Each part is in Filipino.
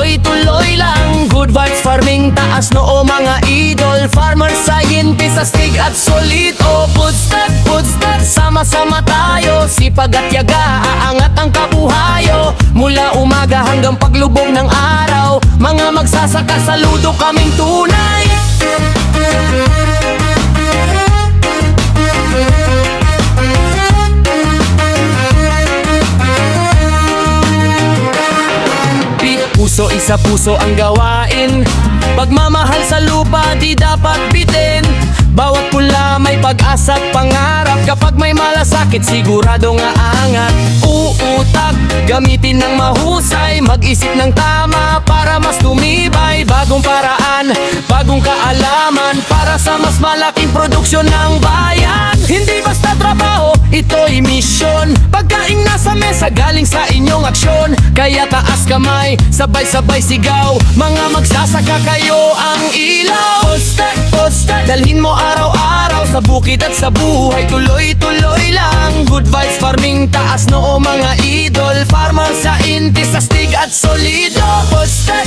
tuloy-tuloy lang. Good vibes farming, taas noo mga idol. Farmer, scientist, astig at solid. O footstep, sama-sama tayo. Sipag at yaga, aangat ang kabuhayo. Mula umaga hanggang paglubog ng araw, mga magsasaka saludo kaming tunay. Puso, isa puso ang gawain. Pagmamahal sa lupa di dapat bitin. Bawat pula may pag-asa at pangarap. Kapag may malasakit sigurado nga angat. Uutag, gamitin ng mahusay. Mag-isip ng tama para mas tumibay. Bagong paraan, bagong kaalaman, para sa mas malaking produksyon ng bayan. Hindi basta trabaho, ito'y misyon. Pagkaing nasa mesa galing sa inyong aksyon. Kaya taas kamay, sabay-sabay sigaw. Mga magsasaka kayo ang ilaw. Poste, dalhin mo araw-araw sa bukid at sa buhay. Tuloy-tuloy lang. Good vibes farming, taas noo mga idol. Farmer, scientist, astig at solido. Poste,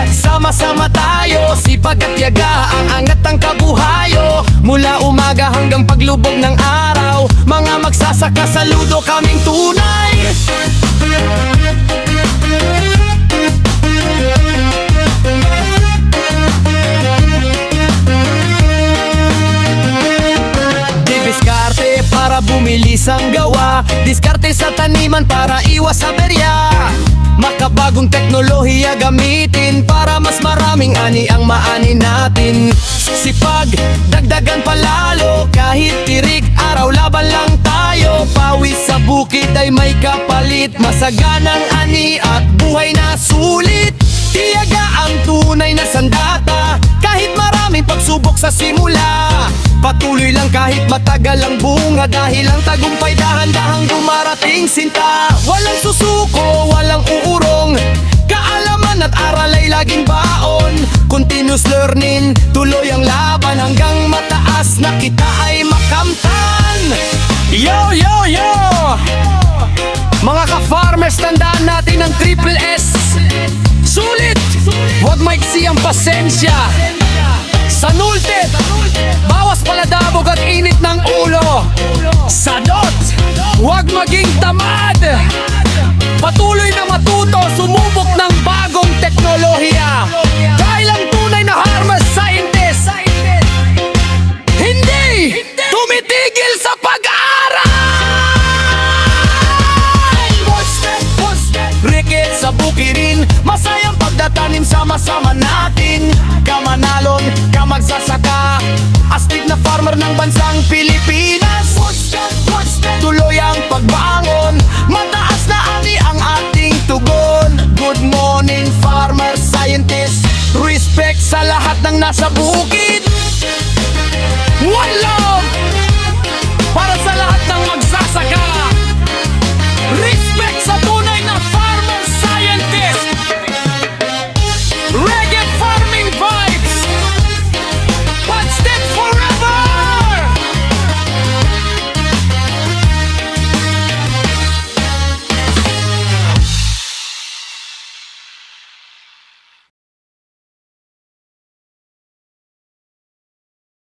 sama-sama tayo. Sipag at yaga, ang angat ang kabuhayo. Mula umaga hanggang paglubog ng araw, mga magsasaka saludo kaming tunay. Diskarte para bumilis ang gawa. Diskarte sa taniman para iwas sa berya. Makabagong teknolohiya gamitin para mas maraming ani ang maani natin. Sipag, dagdagan palalo. Kahit tirik, araw laban lang tayo. Pawis sa bukid ay may kapalit. Masaganang ani at buhay na sulit. Tiyaga ang tunay na sandata. Kahit maraming pagsubok sa simula, patuloy lang kahit matagal ang bunga. Dahil ang tagumpay dahan-dahang dumarating sinta. Walang susuko, walang uurong. Kaalaman at aral ay laging baon. Continuous learning, tuloy ang laban. Hanggang mataas na kita ay makamtan. Yo, yo, yo! Mga ka-farmers, tandaan natin ang triple S. Sulit! Huwag maiksi ang pasensya. Sanultit, bawas paladabog at init ng ulo. Sadot, huwag maging tamad. Patuloy na matuto, sumubok ng bagong teknolohiya. Dahil ang tunay na farmer scientist hindi tumitigil sa pag-aaral. Rikit sa bukirin, masayang pagdatanim, sama-sama natin. Kamanalon, kamagsasaka, astig na farmer ng bansang Pilipinas. Tuloy ang pagbangon, mataas na ani ang ating tugon. Good morning farmer scientist, respect sa lahat ng nasa bukid.